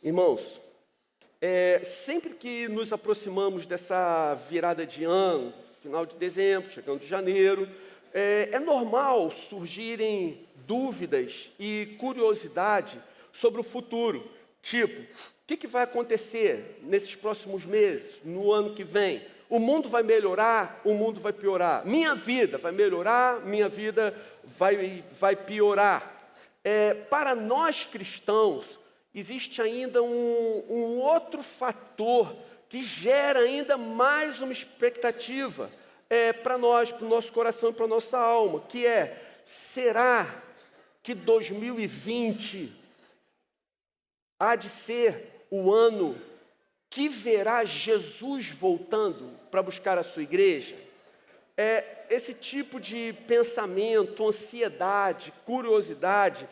Irmãos, sempre que nos aproximamos dessa virada de ano, final de dezembro, chegando de janeiro, é normal surgirem dúvidas e curiosidade sobre o futuro. Tipo, o que vai acontecer nesses próximos meses, no ano que vem? O mundo vai melhorar, o mundo vai piorar. Minha vida vai melhorar, minha vida vai piorar. Para nós cristãos, existe ainda um outro fator que gera ainda mais uma expectativa para nós, para o nosso coração e para a nossa alma, que será que 2020 há de ser o ano que verá Jesus voltando para buscar a sua igreja? Esse tipo de pensamento, ansiedade, curiosidade,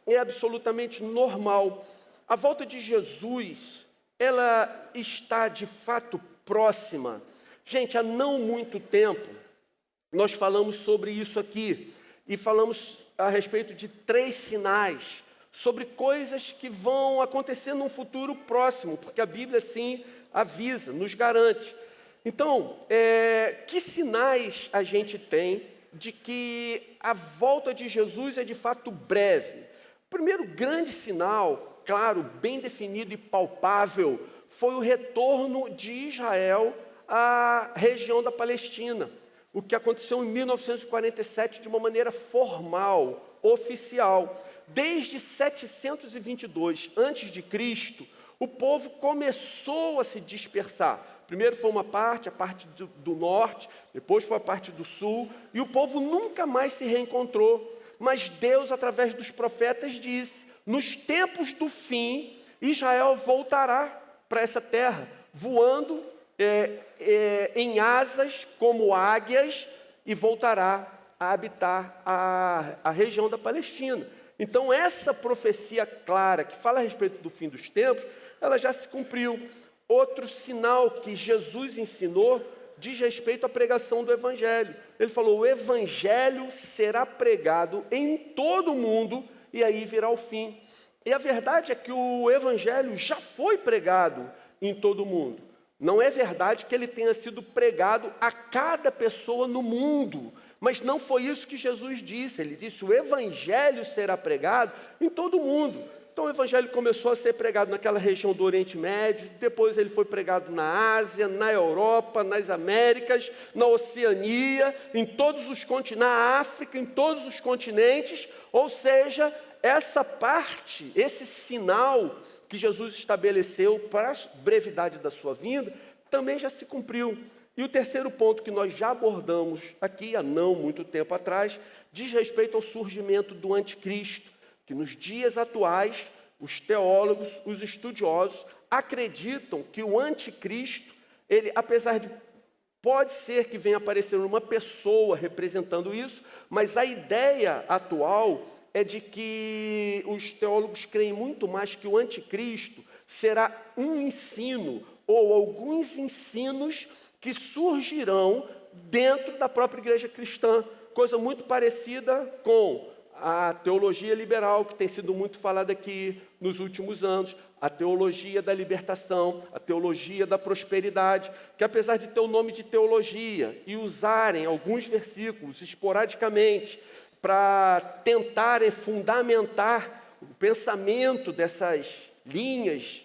é absolutamente normal. A volta de Jesus, ela está de fato próxima. Gente, há não muito tempo, nós falamos sobre isso aqui, e falamos a respeito de 3 sinais, sobre coisas que vão acontecer num futuro próximo, porque a Bíblia, sim, avisa, nos garante. Então, que sinais a gente tem de que a volta de Jesus é de fato breve? O primeiro grande sinal, claro, bem definido e palpável, foi o retorno de Israel à região da Palestina, o que aconteceu em 1947 de uma maneira formal, oficial. Desde 722 a.C., o povo começou a se dispersar. Primeiro foi uma parte, a parte do norte, depois foi a parte do sul, e o povo nunca mais se reencontrou. Mas Deus, através dos profetas, disse: nos tempos do fim, Israel voltará para essa terra, voando em asas como águias, e voltará a habitar a região da Palestina. Então, essa profecia clara, que fala a respeito do fim dos tempos, ela já se cumpriu. Outro sinal que Jesus ensinou diz respeito à pregação do Evangelho. Ele falou: o Evangelho será pregado em todo o mundo, e aí virá o fim. E a verdade é que o Evangelho já foi pregado em todo o mundo. Não é verdade que ele tenha sido pregado a cada pessoa no mundo, mas não foi isso que Jesus disse. Ele disse: o Evangelho será pregado em todo o mundo. Então o Evangelho começou a ser pregado naquela região do Oriente Médio, depois ele foi pregado na Ásia, na Europa, nas Américas, na Oceania, em todos os continentes, na África, em todos os continentes. Ou seja, essa parte, esse sinal que Jesus estabeleceu para a brevidade da sua vinda, também já se cumpriu. E o terceiro ponto que nós já abordamos aqui, há não muito tempo atrás, diz respeito ao surgimento do anticristo, que nos dias atuais, os teólogos, os estudiosos, acreditam que o anticristo, ele, apesar de, pode ser que venha aparecer uma pessoa representando isso, mas a ideia atual é de que os teólogos creem muito mais que o anticristo será um ensino ou alguns ensinos que surgirão dentro da própria igreja cristã, coisa muito parecida com a teologia liberal, que tem sido muito falada aqui nos últimos anos, a teologia da libertação, a teologia da prosperidade, que apesar de ter o nome de teologia e usarem alguns versículos esporadicamente para tentarem fundamentar o pensamento dessas linhas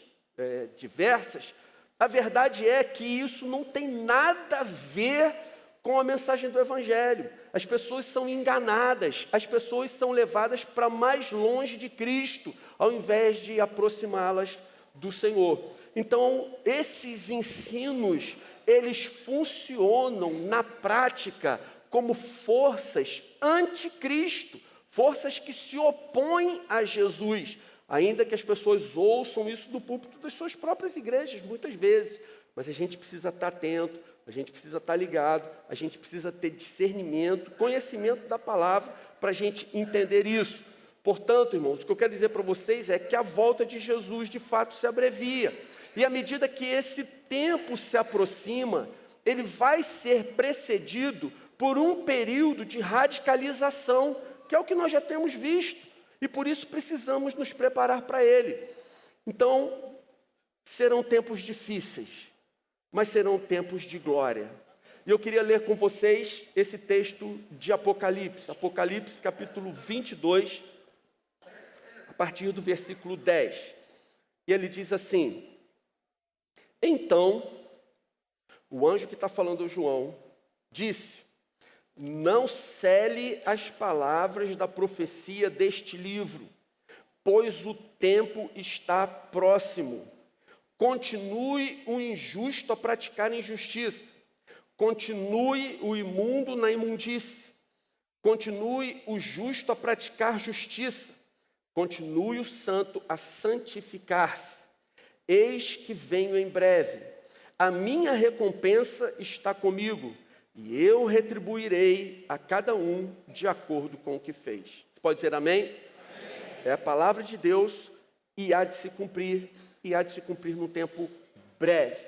diversas, a verdade é que isso não tem nada a ver com a mensagem do Evangelho. As pessoas são enganadas, as pessoas são levadas para mais longe de Cristo, ao invés de aproximá-las do Senhor. Então, esses ensinos, eles funcionam na prática como forças anticristo, forças que se opõem a Jesus, ainda que as pessoas ouçam isso do púlpito das suas próprias igrejas, muitas vezes. Mas a gente precisa estar atento, a gente precisa estar ligado, a gente precisa ter discernimento, conhecimento da palavra, para a gente entender isso. Portanto, irmãos, o que eu quero dizer para vocês é que a volta de Jesus, de fato, se abrevia. E à medida que esse tempo se aproxima, ele vai ser precedido por um período de radicalização, que é o que nós já temos visto. E por isso precisamos nos preparar para ele. Então, Serão tempos difíceis, mas serão tempos de glória. E eu queria ler com vocês esse texto de Apocalipse, Apocalipse capítulo 22, a partir do versículo 10. E ele diz assim: então, o anjo que está falando ao João disse: não cele as palavras da profecia deste livro, pois o tempo está próximo. Continue o injusto a praticar injustiça. Continue o imundo na imundície. Continue o justo a praticar justiça. Continue o santo a santificar-se. Eis que venho em breve. A minha recompensa está comigo, e eu retribuirei a cada um de acordo com o que fez. Você pode dizer amém? Amém. É a palavra de Deus e há de se cumprir num tempo breve.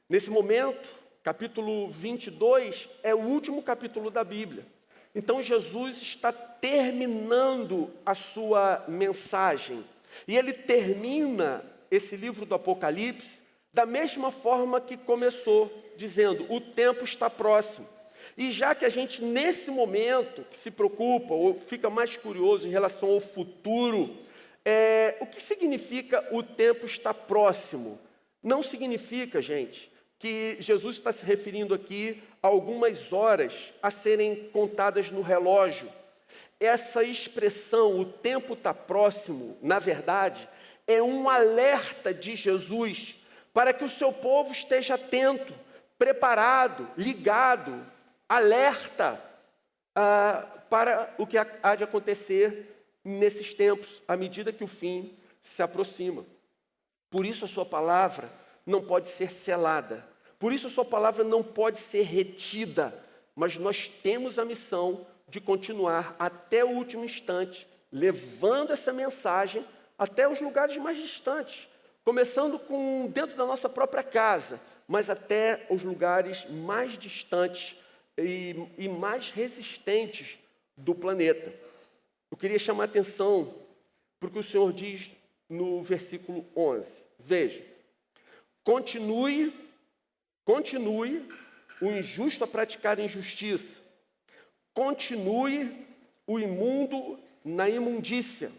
Nesse momento, capítulo 22 é o último capítulo da Bíblia. Então Jesus está terminando a sua mensagem. E ele termina esse livro do Apocalipse da mesma forma que começou, dizendo: o tempo está próximo. E já que a gente, nesse momento, se preocupa ou fica mais curioso em relação ao futuro, o que significa o tempo está próximo? Não significa, gente, que Jesus está se referindo aqui a algumas horas a serem contadas no relógio. Essa expressão, o tempo está próximo, na verdade, é um alerta de Jesus para que o seu povo esteja atento, preparado, ligado, alerta para o que há de acontecer nesses tempos, à medida que o fim se aproxima. Por isso a sua palavra não pode ser selada, por isso a sua palavra não pode ser retida, mas nós temos a missão de continuar até o último instante, levando essa mensagem até os lugares mais distantes, começando com dentro da nossa própria casa, mas até os lugares mais distantes e mais resistentes do planeta. Eu queria chamar a atenção para o que o Senhor diz no versículo 11. Veja: continue o injusto a praticar injustiça, continue o imundo na imundícia,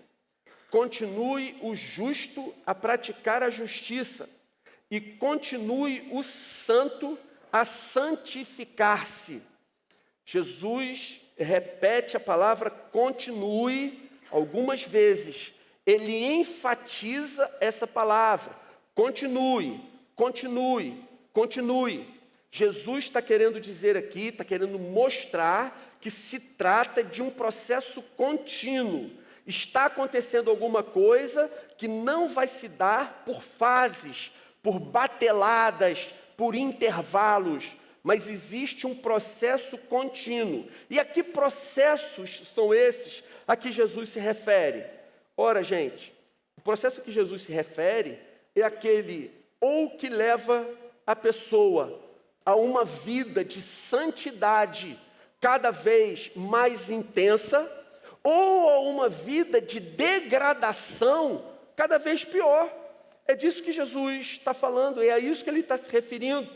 continue o justo a praticar a justiça e continue o santo a santificar-se. Jesus repete a palavra continue algumas vezes. Ele enfatiza essa palavra. Continue, continue, continue. Jesus está querendo dizer aqui, está querendo mostrar que se trata de um processo contínuo. Está acontecendo alguma coisa que não vai se dar por fases, por bateladas, por intervalos, mas existe um processo contínuo. E a que processos são esses a que Jesus se refere? Ora, gente, o processo a que Jesus se refere é aquele ou que leva a pessoa a uma vida de santidade cada vez mais intensa, ou a uma vida de degradação cada vez pior. É disso que Jesus está falando, é a isso que ele está se referindo.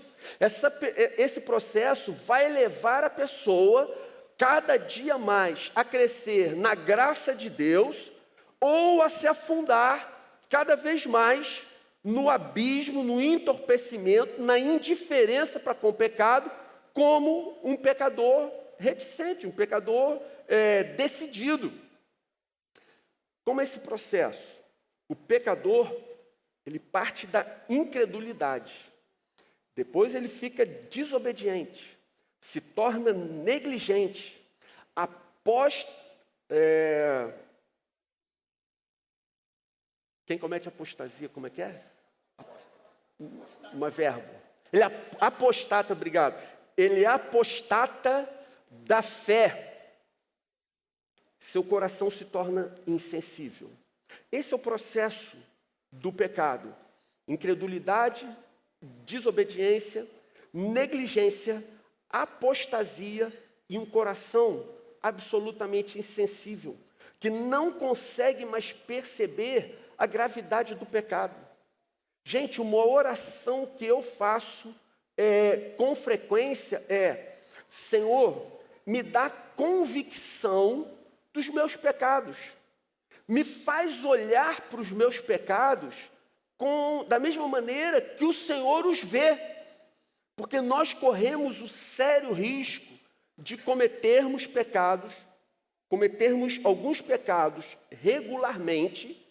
Esse processo vai levar a pessoa cada dia mais a crescer na graça de Deus ou a se afundar cada vez mais no abismo, no entorpecimento, na indiferença para com o pecado, como um pecador reticente, um pecador decidido. Como é esse processo? O pecador, ele parte da incredulidade. Depois ele fica desobediente, se torna negligente. Após... Quem comete apostasia, como é que é? Uma verbo. Ele apostata, obrigado. Ele apostata da fé. Seu coração se torna insensível. Esse é o processo do pecado. Incredulidade, desobediência, negligência, apostasia e um coração absolutamente insensível, que não consegue mais perceber a gravidade do pecado. Gente, uma oração que eu faço com frequência é: Senhor, me dá convicção dos meus pecados. Me faz olhar para os meus pecados da mesma maneira que o Senhor os vê. Porque nós corremos o sério risco de cometermos alguns pecados regularmente,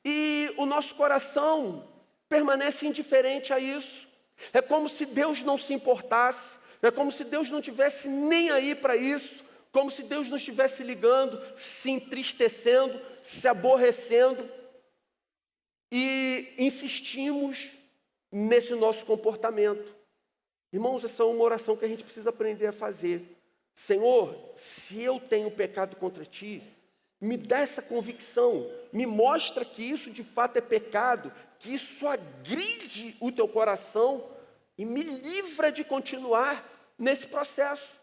e o nosso coração permanece indiferente a isso. É como se Deus não se importasse, é como se Deus não tivesse nem aí para isso, como se Deus não estivesse ligando, se entristecendo, se aborrecendo, e insistimos nesse nosso comportamento. Irmãos, essa é uma oração que a gente precisa aprender a fazer. Senhor, se eu tenho pecado contra ti, me dá essa convicção, me mostra que isso de fato é pecado, que isso agride o teu coração e me livra de continuar nesse processo.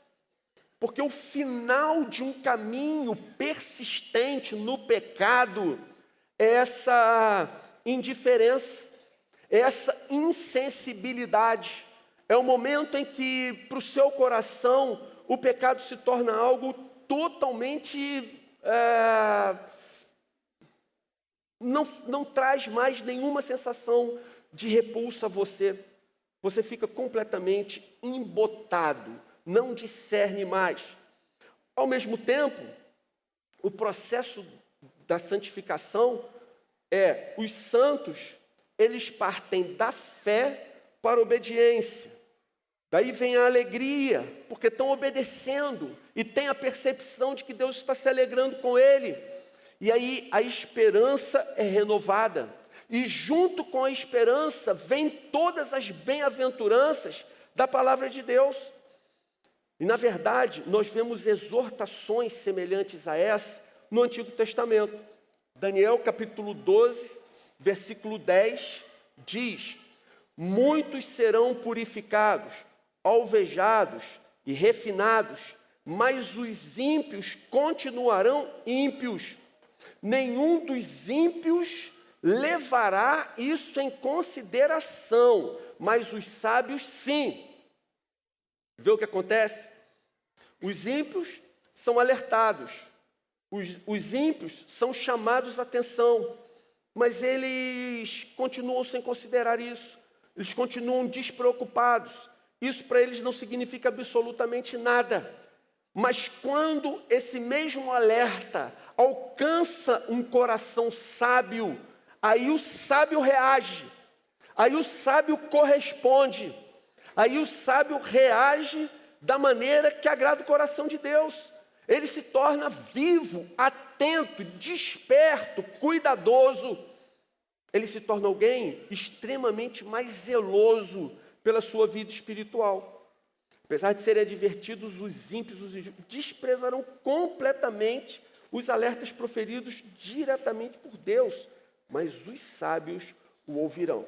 Porque o final de um caminho persistente no pecado é essa indiferença, é essa insensibilidade. É o momento em que, para o seu coração, o pecado se torna algo totalmente... não traz mais nenhuma sensação de repulsa a você. Você fica completamente embotado, não discerne mais. Ao mesmo tempo, o processo da santificação os santos, eles partem da fé para a obediência. Daí vem a alegria, porque estão obedecendo e tem a percepção de que Deus está se alegrando com ele. E aí a esperança é renovada. E junto com a esperança vem todas as bem-aventuranças da palavra de Deus. E na verdade, nós vemos exortações semelhantes a essa no Antigo Testamento. Daniel capítulo 12, versículo 10, diz: muitos serão purificados, alvejados e refinados, mas os ímpios continuarão ímpios. Nenhum dos ímpios levará isso em consideração, mas os sábios sim. Vê o que acontece? Os ímpios são alertados, os ímpios são chamados a atenção, mas eles continuam sem considerar isso, eles continuam despreocupados. Isso para eles não significa absolutamente nada. Mas quando esse mesmo alerta alcança um coração sábio, aí o sábio reage, aí o sábio corresponde, aí o sábio reage da maneira que agrada o coração de Deus. Ele se torna vivo, atento, desperto, cuidadoso. Ele se torna alguém extremamente mais zeloso pela sua vida espiritual. Apesar de serem advertidos, os ímpios desprezarão completamente os alertas proferidos diretamente por Deus, mas os sábios o ouvirão.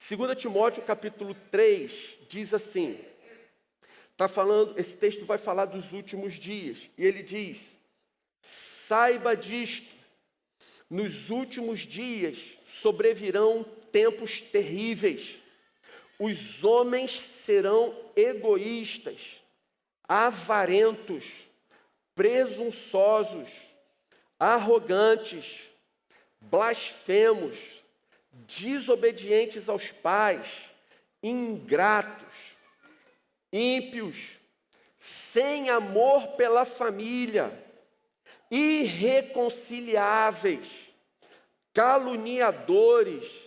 2 Timóteo capítulo 3 diz assim, esse texto vai falar dos últimos dias, e ele diz: saiba disto, nos últimos dias sobrevirão tempos terríveis. Os homens serão egoístas, avarentos, presunçosos, arrogantes, blasfemos, desobedientes aos pais, ingratos, ímpios, sem amor pela família, irreconciliáveis, caluniadores,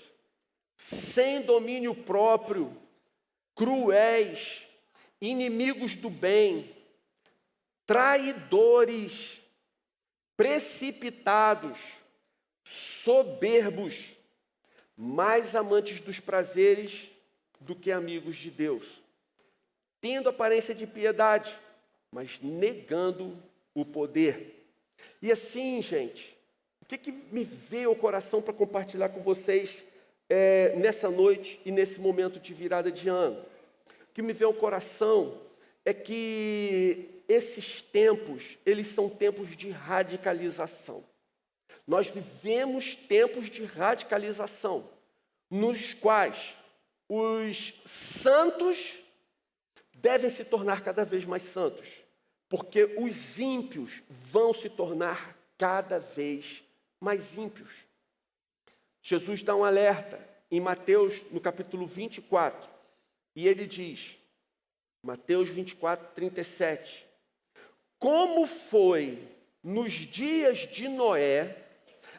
sem domínio próprio, cruéis, inimigos do bem, traidores, precipitados, soberbos, mais amantes dos prazeres do que amigos de Deus, tendo aparência de piedade, mas negando o poder. E assim, gente, o que me veio ao coração para compartilhar com vocês nessa noite e nesse momento de virada de ano? O que me veio ao coração é que esses tempos, eles são tempos de radicalização. Nós vivemos tempos de radicalização. nos quais os santos devem se tornar cada vez mais santos, porque os ímpios vão se tornar cada vez mais ímpios. Jesus dá um alerta em Mateus, no capítulo 24, e ele diz, Mateus 24, 37, como foi nos dias de Noé,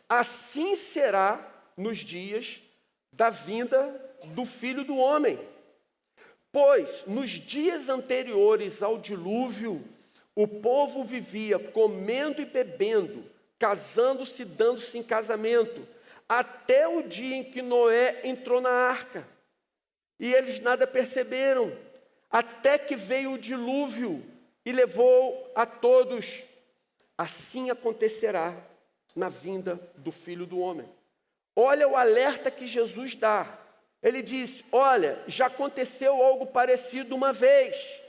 assim será nos dias da vinda do Filho do Homem. Pois, nos dias anteriores ao dilúvio, o povo vivia comendo e bebendo, casando-se e dando-se em casamento, até o dia em que Noé entrou na arca. E eles nada perceberam, até que veio o dilúvio e levou a todos. Assim acontecerá na vinda do Filho do Homem. Olha o alerta que Jesus dá. Ele diz, olha, já aconteceu algo parecido uma vez.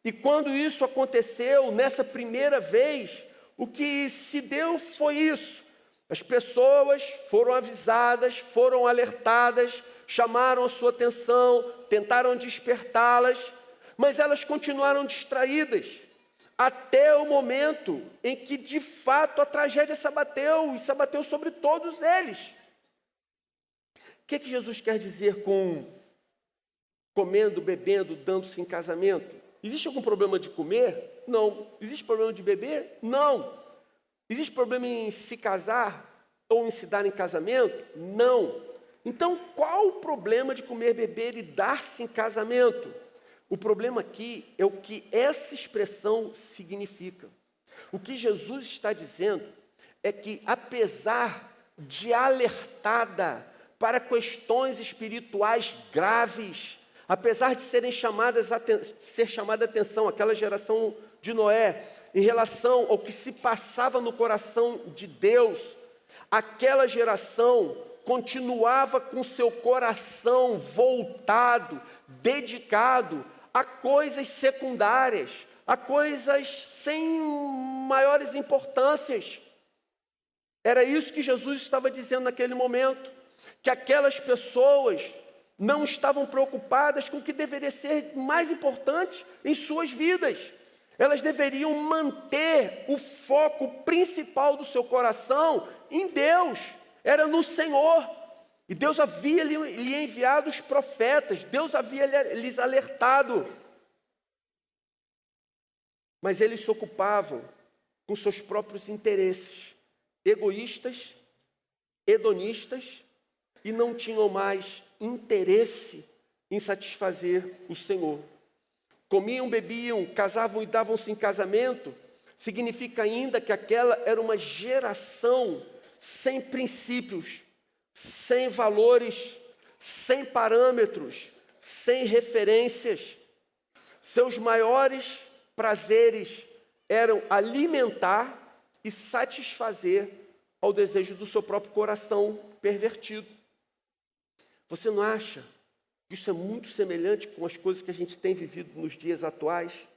E quando isso aconteceu, nessa primeira vez, o que se deu foi isso. As pessoas foram avisadas, foram alertadas, chamaram a sua atenção, tentaram despertá-las, mas elas continuaram distraídas, até o momento em que, de fato, a tragédia se abateu, e se abateu sobre todos eles. O que Jesus quer dizer com comendo, bebendo, dando-se em casamento? Existe algum problema de comer? Não. Existe problema de beber? Não. Existe problema em se casar ou em se dar em casamento? Não. Então, qual o problema de comer, beber e dar-se em casamento? O problema aqui é o que essa expressão significa. O que Jesus está dizendo é que, apesar de alertada para questões espirituais graves, apesar de ser chamada a atenção aquela geração de Noé, em relação ao que se passava no coração de Deus, aquela geração continuava com seu coração voltado, dedicado a coisas secundárias, a coisas sem maiores importâncias. Era isso que Jesus estava dizendo naquele momento, que aquelas pessoas não estavam preocupadas com o que deveria ser mais importante em suas vidas. Elas deveriam manter o foco principal do seu coração em Deus, era no Senhor. E Deus havia lhe enviado os profetas, Deus havia lhes alertado. Mas eles se ocupavam com seus próprios interesses, egoístas, hedonistas, e não tinham mais interesse em satisfazer o Senhor. Comiam, bebiam, casavam e davam-se em casamento, significa ainda que aquela era uma geração sem princípios, sem valores, sem parâmetros, sem referências. Seus maiores prazeres eram alimentar e satisfazer ao desejo do seu próprio coração pervertido. Você não acha que isso é muito semelhante com as coisas que a gente tem vivido nos dias atuais?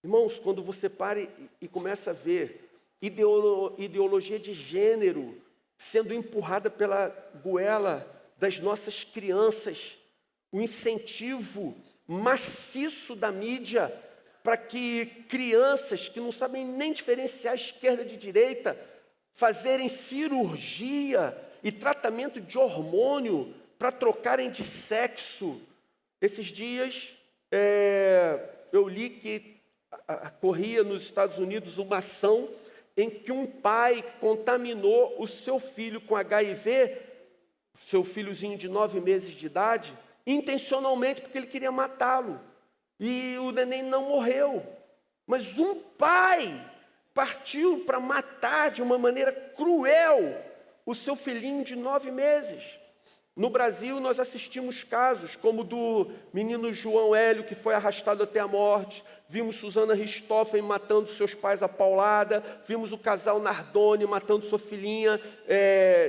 Irmãos, quando você para e começa a ver ideologia de gênero sendo empurrada pela goela das nossas crianças, o incentivo maciço da mídia para que crianças que não sabem nem diferenciar esquerda de direita fazerem cirurgia e tratamento de hormônio para trocarem de sexo. Esses dias eu li que corria nos Estados Unidos uma ação em que um pai contaminou o seu filho com HIV, seu filhozinho de 9 meses de idade, intencionalmente, porque ele queria matá-lo. E o neném não morreu. Mas um pai partiu para matar de uma maneira cruel o seu filhinho de 9 meses. No Brasil, nós assistimos casos como o do menino João Hélio, que foi arrastado até a morte. Vimos Susana Richthofen matando seus pais à paulada. Vimos o casal Nardoni matando sua filhinha,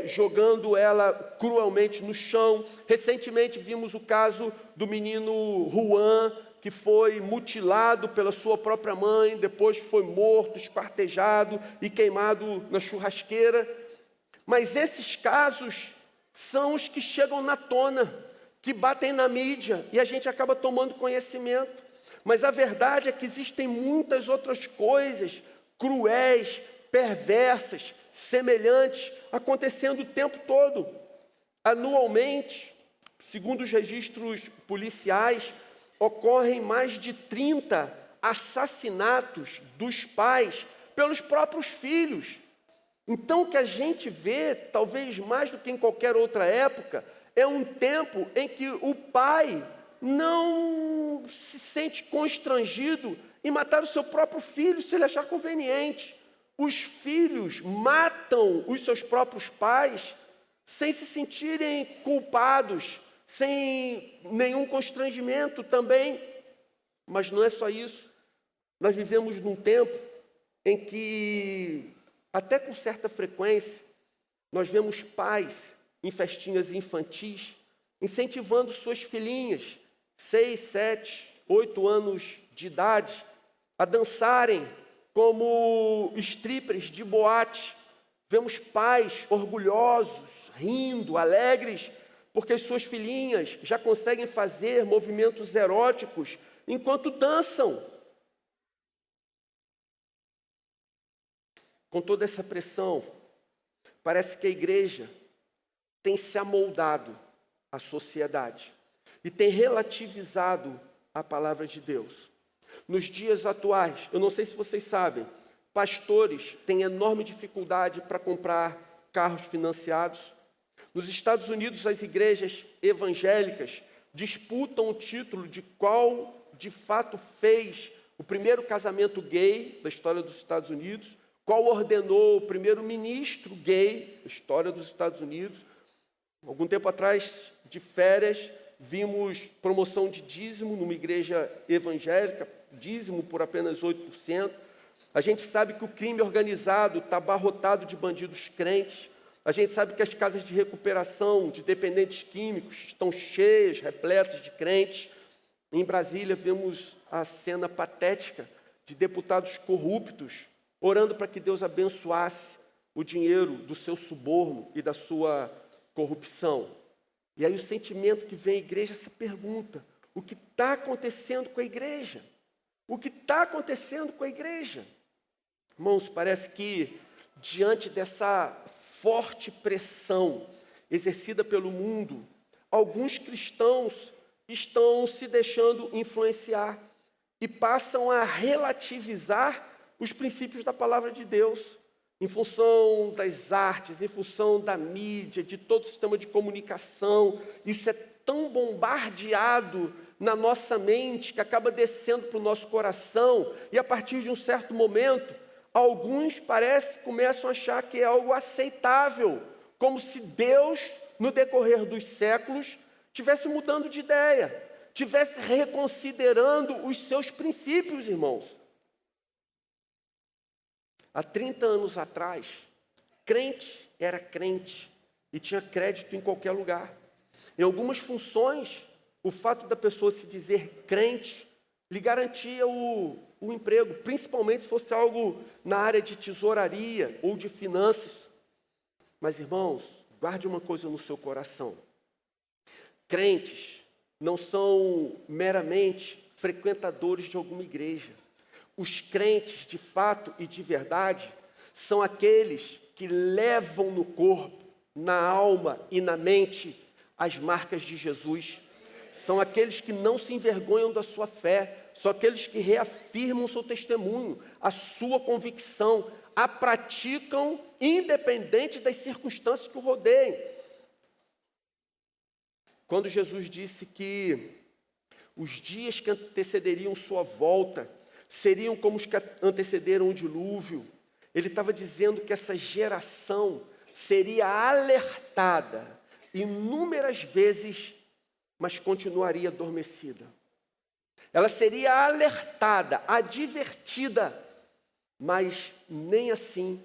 jogando ela cruelmente no chão. Recentemente, vimos o caso do menino Juan, que foi mutilado pela sua própria mãe, depois foi morto, esquartejado e queimado na churrasqueira. Mas esses casos são os que chegam na tona, que batem na mídia e a gente acaba tomando conhecimento. Mas a verdade é que existem muitas outras coisas cruéis, perversas, semelhantes, acontecendo o tempo todo. Anualmente, segundo os registros policiais, ocorrem mais de 30 assassinatos dos pais pelos próprios filhos. Então, o que a gente vê, talvez mais do que em qualquer outra época, é um tempo em que o pai não se sente constrangido em matar o seu próprio filho, se ele achar conveniente. Os filhos matam os seus próprios pais sem se sentirem culpados, sem nenhum constrangimento também. Mas não é só isso. Nós vivemos num tempo em que, até com certa frequência, nós vemos pais em festinhas infantis incentivando suas filhinhas, 6, 7, 8 anos de idade, a dançarem como strippers de boate. Vemos pais orgulhosos, rindo, alegres, porque as suas filhinhas já conseguem fazer movimentos eróticos enquanto dançam. Com toda essa pressão, parece que a igreja tem se amoldado à sociedade e tem relativizado a palavra de Deus. Nos dias atuais, eu não sei se vocês sabem, pastores têm enorme dificuldade para comprar carros financiados. Nos Estados Unidos, as igrejas evangélicas disputam o título de qual, de fato, fez o primeiro casamento gay da história dos Estados Unidos, qual ordenou o primeiro-ministro gay da história dos Estados Unidos. Algum tempo atrás, de férias, vimos promoção de dízimo numa igreja evangélica, dízimo por apenas 8%. A gente sabe que o crime organizado está abarrotado de bandidos crentes. A gente sabe que as casas de recuperação de dependentes químicos estão cheias, repletas de crentes. Em Brasília, vemos a cena patética de deputados corruptos orando para que Deus abençoasse o dinheiro do seu suborno e da sua corrupção. E aí o sentimento que vem à igreja se pergunta: o que está acontecendo com a igreja? O que está acontecendo com a igreja? Irmãos, parece que diante dessa forte pressão exercida pelo mundo, alguns cristãos estão se deixando influenciar e passam a relativizar os princípios da palavra de Deus, em função das artes, em função da mídia, de todo o sistema de comunicação. Isso é tão bombardeado na nossa mente que acaba descendo para o nosso coração, e a partir de um certo momento, alguns começam a achar que é algo aceitável, como se Deus, no decorrer dos séculos, estivesse mudando de ideia, estivesse reconsiderando os seus princípios, irmãos. Há 30 anos atrás, crente era crente e tinha crédito em qualquer lugar. Em algumas funções, o fato da pessoa se dizer crente lhe garantia o emprego, principalmente se fosse algo na área de tesouraria ou de finanças. Mas, irmãos, guarde uma coisa no seu coração. Crentes não são meramente frequentadores de alguma igreja. Os crentes, de fato e de verdade, são aqueles que levam no corpo, na alma e na mente as marcas de Jesus. São aqueles que não se envergonham da sua fé, são aqueles que reafirmam o seu testemunho, a sua convicção, a praticam independente das circunstâncias que o rodeiam. Quando Jesus disse que os dias que antecederiam sua volta seriam como os que antecederam o dilúvio, ele estava dizendo que essa geração seria alertada inúmeras vezes, mas continuaria adormecida. Ela seria alertada, advertida, mas nem assim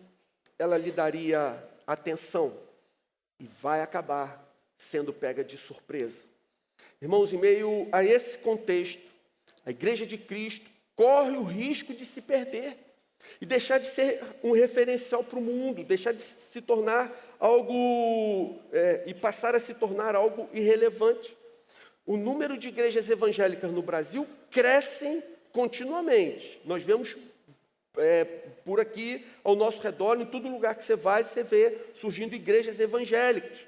ela lhe daria atenção e vai acabar sendo pega de surpresa. Irmãos, em meio a esse contexto, a Igreja de Cristo corre o risco de se perder e deixar de ser um referencial para o mundo, deixar de se tornar e passar a se tornar algo irrelevante. O número de igrejas evangélicas no Brasil crescem continuamente. Nós vemos por aqui, ao nosso redor, em todo lugar que você vai, você vê surgindo igrejas evangélicas.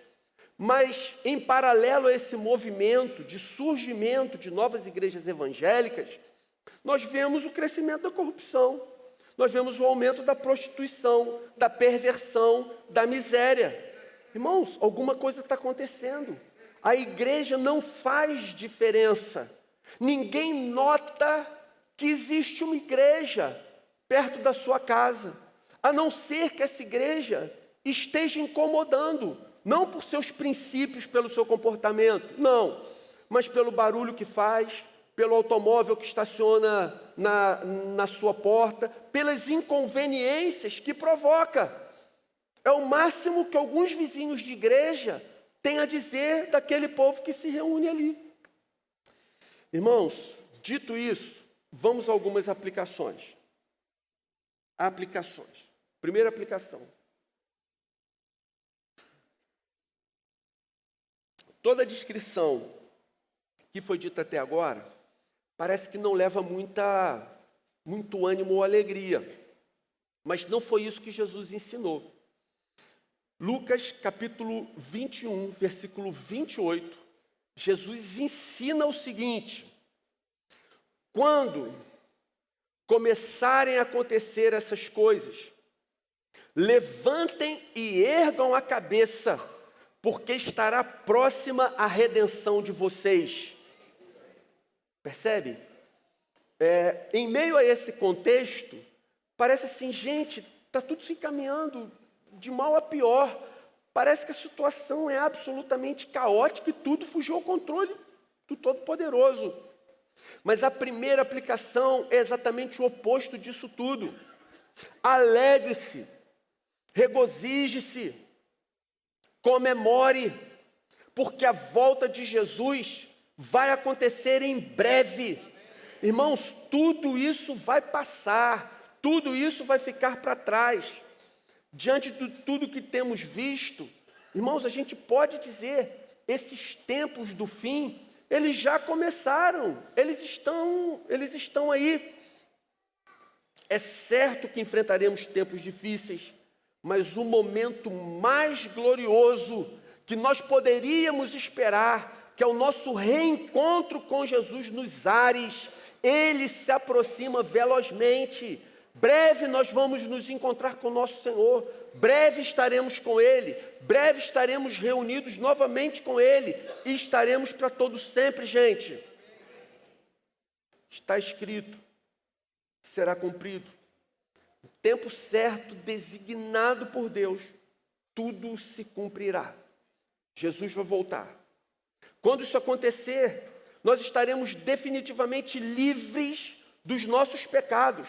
Mas, em paralelo a esse movimento de surgimento de novas igrejas evangélicas, nós vemos o crescimento da corrupção, nós vemos o aumento da prostituição, da perversão, da miséria. Irmãos, alguma coisa está acontecendo. A igreja não faz diferença. Ninguém nota que existe uma igreja perto da sua casa, a não ser que essa igreja esteja incomodando, não por seus princípios, pelo seu comportamento, não, mas pelo barulho que faz, pelo automóvel que estaciona na sua porta, pelas inconveniências que provoca. É o máximo que alguns vizinhos de igreja têm a dizer daquele povo que se reúne ali. Irmãos, dito isso, vamos a algumas aplicações. Primeira aplicação. Toda a descrição que foi dita até agora parece que não leva muito ânimo ou alegria. Mas não foi isso que Jesus ensinou. Lucas capítulo 21, versículo 28, Jesus ensina o seguinte: quando começarem a acontecer essas coisas, levantem e ergam a cabeça, porque estará próxima a redenção de vocês. Percebe? Em meio a esse contexto, parece assim, gente, está tudo se encaminhando de mal a pior. Parece que a situação é absolutamente caótica e tudo fugiu ao controle do Todo-Poderoso. Mas a primeira aplicação é exatamente o oposto disso tudo. Alegre-se, regozije-se, comemore, porque a volta de Jesus vai acontecer em breve. Irmãos, tudo isso vai passar, tudo isso vai ficar para trás. Diante de tudo que temos visto, irmãos, a gente pode dizer, esses tempos do fim, eles já começaram, eles estão aí. É certo que enfrentaremos tempos difíceis, mas o momento mais glorioso que nós poderíamos esperar, que é o nosso reencontro com Jesus nos ares, ele se aproxima velozmente. Breve nós vamos nos encontrar com o nosso Senhor, breve estaremos com Ele, breve estaremos reunidos novamente com Ele, e estaremos para todo sempre, gente. Está escrito, será cumprido. O tempo certo, designado por Deus, tudo se cumprirá. Jesus vai voltar. Quando isso acontecer, nós estaremos definitivamente livres dos nossos pecados.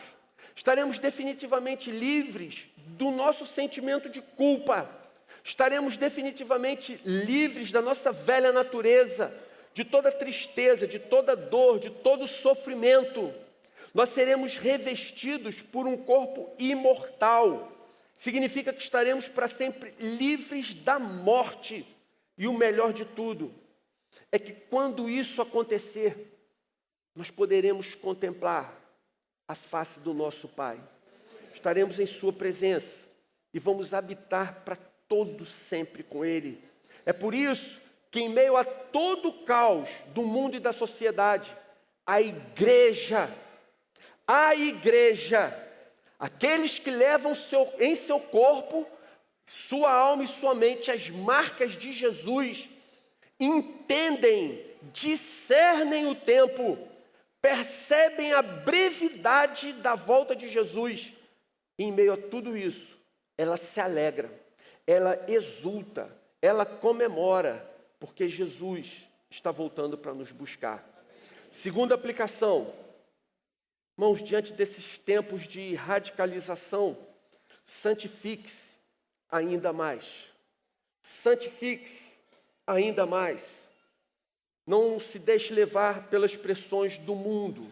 Estaremos definitivamente livres do nosso sentimento de culpa. Estaremos definitivamente livres da nossa velha natureza, de toda tristeza, de toda dor, de todo sofrimento. Nós seremos revestidos por um corpo imortal. Significa que estaremos para sempre livres da morte. E o melhor de tudo é que quando isso acontecer, nós poderemos contemplar a face do nosso Pai. Estaremos em sua presença e vamos habitar para todo sempre com Ele. É por isso que em meio a todo o caos do mundo e da sociedade, a igreja, aqueles que levam em seu corpo, sua alma e sua mente as marcas de Jesus, entendem, discernem o tempo, percebem a brevidade da volta de Jesus. E em meio a tudo isso, ela se alegra, ela exulta, ela comemora, porque Jesus está voltando para nos buscar. Segunda aplicação, irmãos, diante desses tempos de radicalização, santifique-se ainda mais. Santifique-se ainda mais. Não se deixe levar pelas pressões do mundo.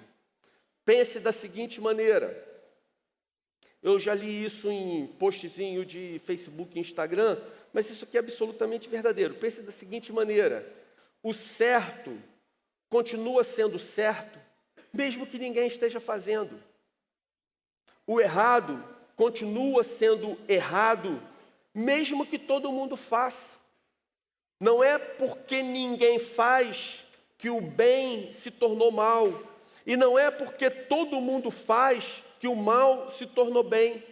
Pense da seguinte maneira. Eu já li isso em postzinho de Facebook e Instagram, mas isso aqui é absolutamente verdadeiro. Pense da seguinte maneira: o certo continua sendo certo, mesmo que ninguém esteja fazendo. O errado continua sendo errado, mesmo que todo mundo faça. Não é porque ninguém faz que o bem se tornou mal. E não é porque todo mundo faz que o mal se tornou bem.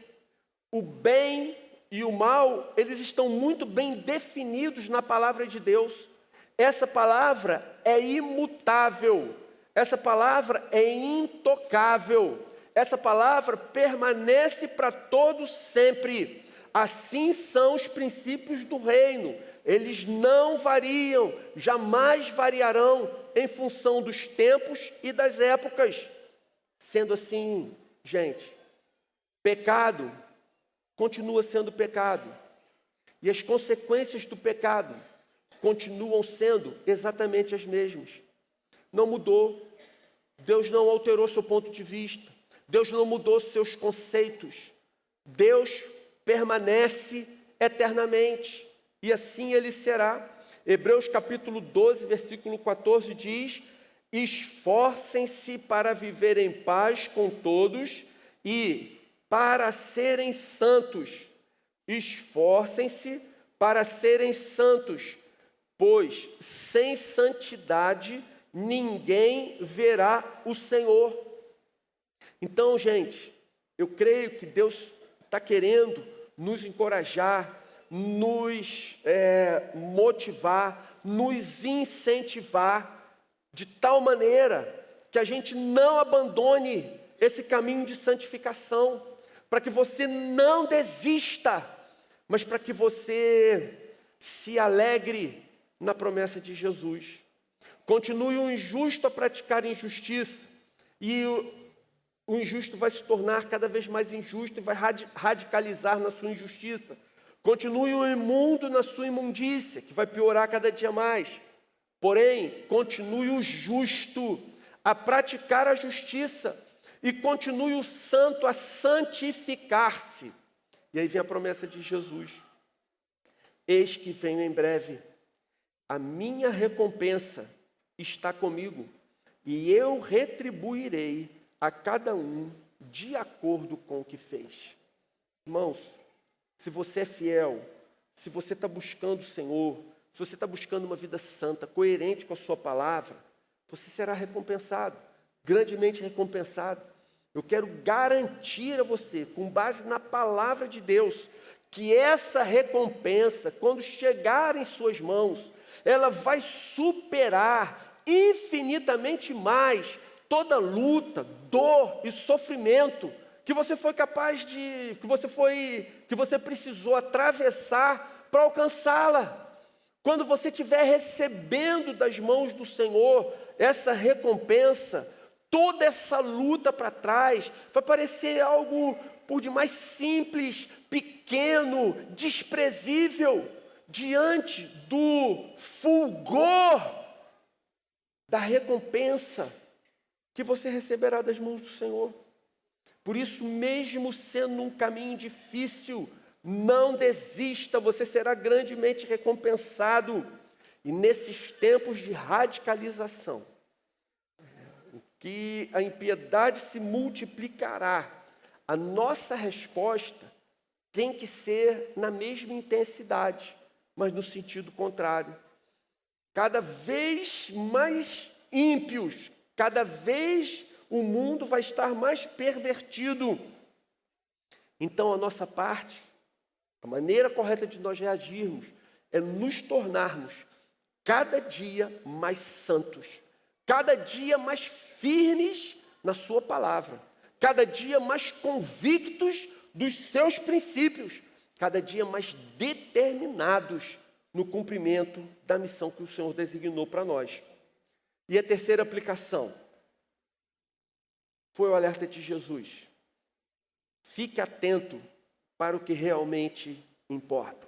O bem e o mal, eles estão muito bem definidos na palavra de Deus. Essa palavra é imutável. Essa palavra é intocável. Essa palavra permanece para todos sempre. Assim são os princípios do reino. Eles não variam, jamais variarão em função dos tempos e das épocas. Sendo assim, gente, pecado continua sendo pecado. E as consequências do pecado continuam sendo exatamente as mesmas. Não mudou. Deus não alterou seu ponto de vista. Deus não mudou seus conceitos. Deus permanece eternamente. E assim ele será. Hebreus capítulo 12, versículo 14 diz: esforcem-se para viver em paz com todos e para serem santos. Esforcem-se para serem santos, pois sem santidade ninguém verá o Senhor. Então, gente, eu creio que Deus está querendo nos encorajar, nos motivar, nos incentivar, de tal maneira que a gente não abandone esse caminho de santificação, para que você não desista, mas para que você se alegre na promessa de Jesus. Continue o injusto a praticar injustiça, e o injusto vai se tornar cada vez mais injusto e vai radicalizar na sua injustiça. Continue o imundo na sua imundícia, que vai piorar cada dia mais. Porém, continue o justo a praticar a justiça e continue o santo a santificar-se. E aí vem a promessa de Jesus: eis que venho em breve, a minha recompensa está comigo, e eu retribuirei a cada um de acordo com o que fez. Irmãos, se você é fiel, se você está buscando o Senhor, se você está buscando uma vida santa, coerente com a sua palavra, você será recompensado, grandemente recompensado. Eu quero garantir a você, com base na palavra de Deus, que essa recompensa, quando chegar em suas mãos, ela vai superar infinitamente mais toda luta, dor e sofrimento que você foi capaz de, que você precisou atravessar para alcançá-la. Quando você estiver recebendo das mãos do Senhor essa recompensa, toda essa luta para trás vai parecer algo por demais simples, pequeno, desprezível, diante do fulgor da recompensa que você receberá das mãos do Senhor. Por isso, mesmo sendo um caminho difícil, não desista, você será grandemente recompensado. E nesses tempos de radicalização, que a impiedade se multiplicará, a nossa resposta tem que ser na mesma intensidade, mas no sentido contrário. Cada vez mais ímpios, cada vez o mundo vai estar mais pervertido. Então, a nossa parte, a maneira correta de nós reagirmos, é nos tornarmos cada dia mais santos, cada dia mais firmes na sua palavra, cada dia mais convictos dos seus princípios, cada dia mais determinados no cumprimento da missão que o Senhor designou para nós. E a terceira aplicação foi o alerta de Jesus: fique atento para o que realmente importa.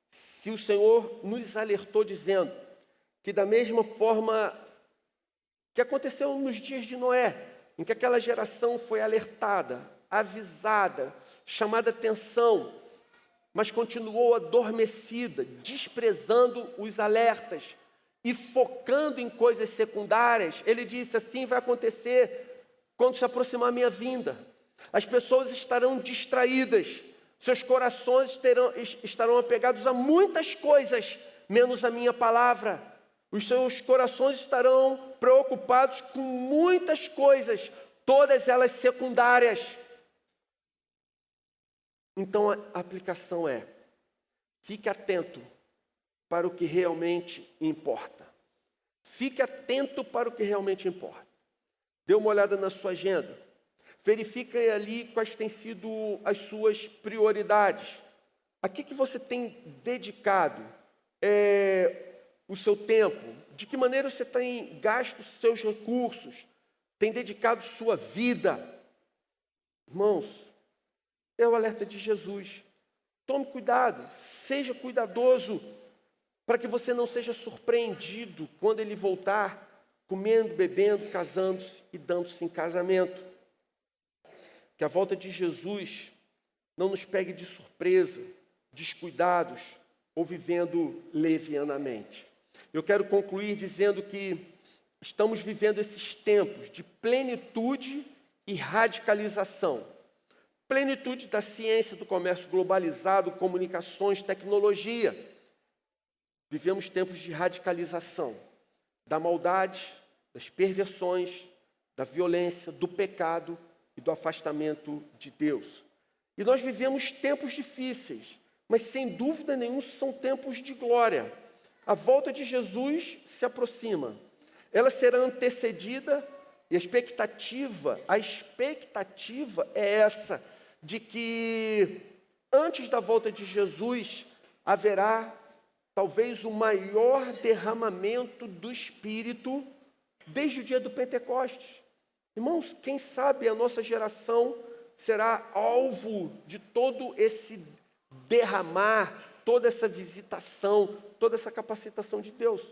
Se o Senhor nos alertou dizendo que da mesma forma que aconteceu nos dias de Noé, em que aquela geração foi alertada, avisada, chamada atenção, mas continuou adormecida, desprezando os alertas e focando em coisas secundárias. Ele disse: assim vai acontecer quando se aproximar a minha vinda. As pessoas estarão distraídas, seus corações estarão apegados a muitas coisas, menos a minha palavra. Os seus corações estarão preocupados com muitas coisas, todas elas secundárias. Então a aplicação é: fique atento para o que realmente importa. Fique atento para o que realmente importa. Dê uma olhada na sua agenda. Verifique ali quais têm sido as suas prioridades. A que você tem dedicado o seu tempo? De que maneira você tem gasto os seus recursos? Tem dedicado sua vida? Irmãos, é o alerta de Jesus. Tome cuidado, seja cuidadoso, para que você não seja surpreendido quando ele voltar, comendo, bebendo, casando-se e dando-se em casamento. Que a volta de Jesus não nos pegue de surpresa, descuidados ou vivendo levianamente. Eu quero concluir dizendo que estamos vivendo esses tempos de plenitude e radicalização. Plenitude da ciência, do comércio globalizado, comunicações, tecnologia. Vivemos tempos de radicalização, da maldade, das perversões, da violência, do pecado e do afastamento de Deus. E nós vivemos tempos difíceis, mas sem dúvida nenhuma são tempos de glória. A volta de Jesus se aproxima. Ela será antecedida, e a expectativa é essa, de que antes da volta de Jesus haverá talvez o maior derramamento do Espírito desde o dia do Pentecostes. Irmãos, quem sabe a nossa geração será alvo de todo esse derramar, toda essa visitação, toda essa capacitação de Deus,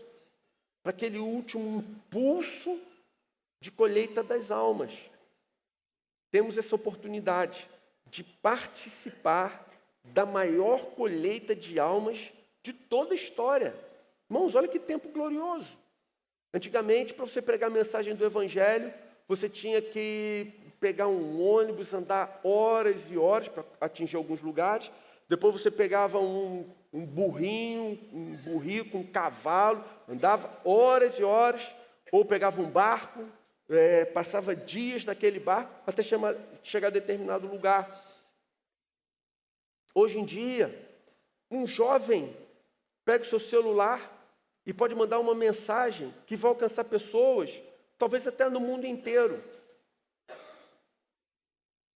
para aquele último impulso de colheita das almas. Temos essa oportunidade de participar da maior colheita de almas de toda a história. Irmãos, olha que tempo glorioso. Antigamente, para você pregar a mensagem do Evangelho, você tinha que pegar um ônibus, andar horas e horas para atingir alguns lugares. Depois você pegava um burrico, um cavalo, andava horas e horas, ou pegava um barco, passava dias naquele barco até chegar a determinado lugar. Hoje em dia, um jovem pega o seu celular e pode mandar uma mensagem que vai alcançar pessoas, talvez até no mundo inteiro.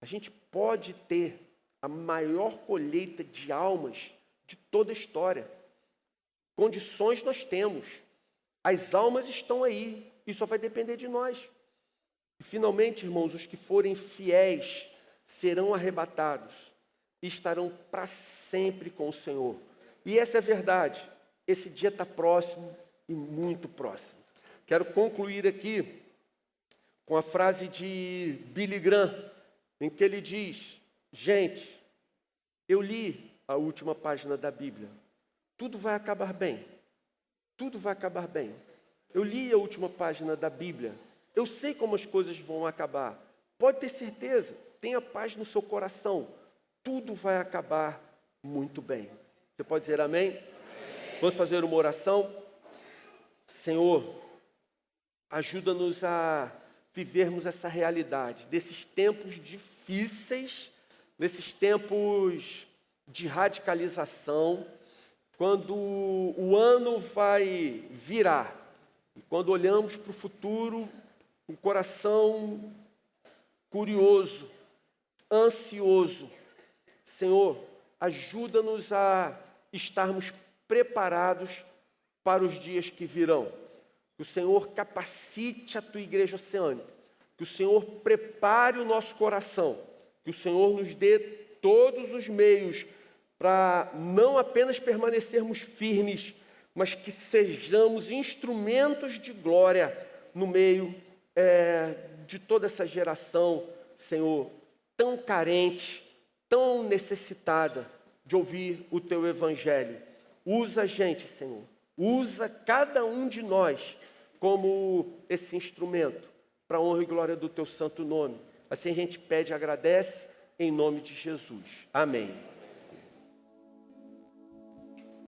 A gente pode ter a maior colheita de almas de toda a história. Condições nós temos. As almas estão aí e só vai depender de nós. E finalmente, irmãos, os que forem fiéis serão arrebatados e estarão para sempre com o Senhor. E essa é a verdade. Esse dia está próximo e muito próximo. Quero concluir aqui com a frase de Billy Graham, em que ele diz: gente, eu li a última página da Bíblia. Tudo vai acabar bem. Tudo vai acabar bem. Eu li a última página da Bíblia. Eu sei como as coisas vão acabar. Pode ter certeza. Tenha paz no seu coração. Tudo vai acabar muito bem. Você pode dizer amém? Amém. Vamos fazer uma oração? Senhor, ajuda-nos a vivermos essa realidade desses tempos difíceis, nesses tempos de radicalização, quando o ano vai virar, e quando olhamos para o futuro, um coração curioso, ansioso. Senhor, ajuda-nos a estarmos preparados para os dias que virão. Que o Senhor capacite a tua igreja oceânica. Que o Senhor prepare o nosso coração. Que o Senhor nos dê todos os meios para não apenas permanecermos firmes, mas que sejamos instrumentos de glória no meio de toda essa geração, Senhor, tão carente, tão necessitada de ouvir o teu evangelho. Usa a gente, Senhor. Usa cada um de nós como esse instrumento para a honra e glória do teu santo nome. Assim a gente pede e agradece em nome de Jesus. Amém.